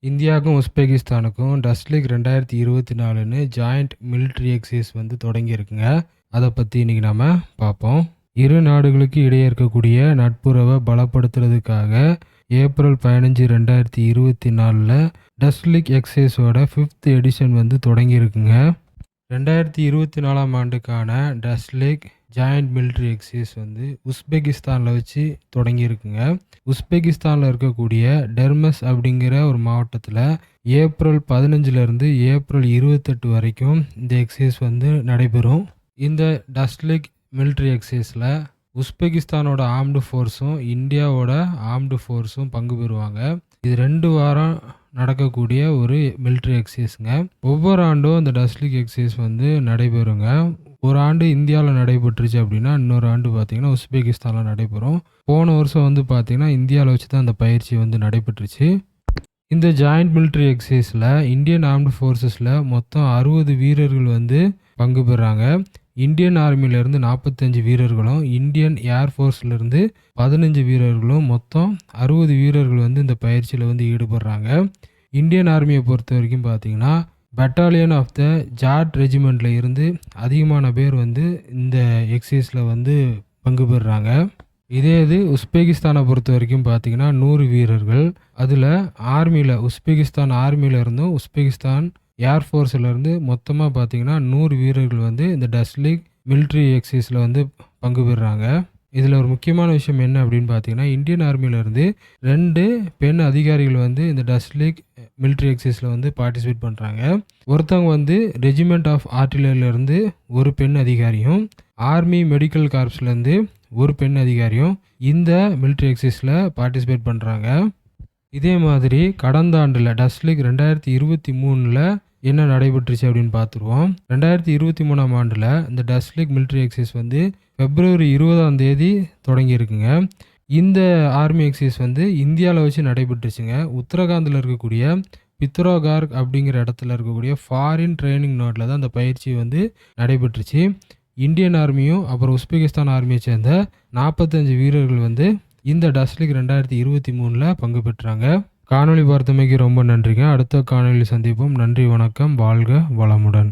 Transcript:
இந்தியாவுக்கும் உஸ்பெகிஸ்தானுக்கும் டஸ்லீக் 2024ன்னு joint military exercise வந்து தொடங்கியிருக்குங்க. அதை பற்றி இன்றைக்கி நம்ம பார்ப்போம். இரு நாடுகளுக்கு இடையே இருக்கக்கூடிய நட்புறவை பலப்படுத்துறதுக்காக ஏப்ரல் 15, 2024 டஸ்லீக் எக்ஸசைஸோட 5th எடிஷன் வந்து தொடங்கியிருக்குங்க. 2024ஆம் ஆண்டுக்கான டஸ்லீக் ஜாயிண்ட் மிலிட்ரி எக்ஸசைஸ் வந்து உஸ்பெகிஸ்தானில் வச்சு தொடங்கியிருக்குங்க. உஸ்பெகிஸ்தானில் இருக்கக்கூடிய டெர்மஸ் அப்படிங்கிற ஒரு மாவட்டத்தில் ஏப்ரல் 15லேருந்து ஏப்ரல் 28 வரைக்கும் இந்த எக்ஸசைஸ் வந்து நடைபெறும். இந்த டஸ்லீக் மிலிட்ரி எக்ஸசைஸில் உஸ்பெகிஸ்தானோட ஆர்ம்டு ஃபோர்ஸும் இந்தியாவோட ஆர்ம்டு ஃபோர்ஸும் பங்கு பெறுவாங்க. இது 2 வாரம் நடக்கக்கூடிய ஒரு மிலிட்ரி எக்ஸசைஸுங்க. ஒவ்வொரு ஆண்டும் இந்த டஸ்லீக் எக்ஸசைஸ் வந்து நடைபெறுங்க. ஒரு ஆண்டு இந்தியாவில் நடைபெற்றுச்சு அப்படின்னா இன்னொரு ஆண்டு பார்த்தீங்கன்னா உஸ்பெகிஸ்தானில் நடைபெறும். போன வருஷம் வந்து பார்த்தீங்கன்னா இந்தியாவில் வச்சு தான் அந்த பயிற்சி வந்து நடைபெற்றுச்சு. இந்த ஜாயிண்ட் மிலிட்ரி எக்ஸசைஸில் இந்தியன் ஆர்ம்டு ஃபோர்ஸஸில் மொத்தம் 60 வீரர்கள் வந்து பங்கு பெறாங்க. இந்தியன் ஆர்மியிலேருந்து 45 வீரர்களும் இந்தியன் ஏர்ஃபோர்ஸ்லேருந்து 15 வீரர்களும் மொத்தம் 60 வீரர்கள் வந்து இந்த பயிற்சியில் வந்து ஈடுபடுறாங்க. இந்தியன் ஆர்மியை பொறுத்த வரைக்கும் பார்த்தீங்கன்னா பட்டாலியன் ஆஃப் த ஜாட் ரெஜிமெண்ட்டில் இருந்து அதிகமான பேர் வந்து இந்த எக்ஸசைஸில் வந்து பங்கு பெறுறாங்க. இதே இது உஸ்பெகிஸ்தானை பொறுத்த வரைக்கும் பார்த்தீங்கன்னா 100 வீரர்கள். அதில் உஸ்பெகிஸ்தான் ஆர்மியில் இருந்தும் உஸ்பெகிஸ்தான் ஏர்ஃபோர்ஸிலேருந்து மொத்தமாக பார்த்தீங்கன்னா 100 வீரர்கள் வந்து இந்த டஸ்லீக் மிலிட்ரி எக்ஸசைஸில் வந்து பங்கு பெறுறாங்க. இதில் ஒரு முக்கியமான விஷயம் என்ன அப்படின்னு பார்த்தீங்கன்னா இந்தியன் ஆர்மியிலேருந்து 2 பெண் அதிகாரிகள் வந்து இந்த டஸ்லீக் மிலிட்ரி எக்ஸசைஸில் வந்து பார்ட்டிசிபேட் பண்ணுறாங்க. ஒருத்தவங்க வந்து ரெஜிமெண்ட் ஆஃப் ஆர்டிலரியிலேருந்து ஒரு பெண் அதிகாரியும் ஆர்மி மெடிக்கல் கார்ப்ஸ்லேருந்து ஒரு பெண் அதிகாரியும் இந்த மிலிட்ரி எக்ஸசைஸில் பார்ட்டிசிபேட் பண்ணுறாங்க. இதே மாதிரி கடந்த ஆண்டில் டஸ்லீக் 2023 என்ன நடைபெற்றுச்சு அப்படின்னு பார்த்துருவோம். 2023ஆம் ஆண்டில் இந்த டஸ்லீக் மிலிட்ரி எக்ஸசைஸ் வந்து February 20 தொடங்கியிருக்குங்க. இந்த ஆர்மி எக்ஸசைஸ் வந்து இந்தியாவில் வச்சு நடைபெற்றுச்சுங்க. உத்தரகாண்டில் இருக்கக்கூடிய பித்ரோகார்க் அப்படிங்கிற இடத்துல இருக்கக்கூடிய ஃபாரின் ட்ரைனிங் நோட்டில் தான் அந்த பயிற்சி வந்து நடைபெற்றுச்சு. இந்தியன் ஆர்மியும் அப்புறம் உஸ்பெகிஸ்தான் ஆர்மியை சேர்ந்த 45 வீரர்கள் வந்து இந்த டஸ்லீக் 2023 பங்கு பெற்றாங்க. காணொளி பார்த்தமைக்கு ரொம்ப நன்றிங்க. அடுத்த காணொளியில் சந்திப்போம். நன்றி, வணக்கம், வாழ்க வளமுடன்.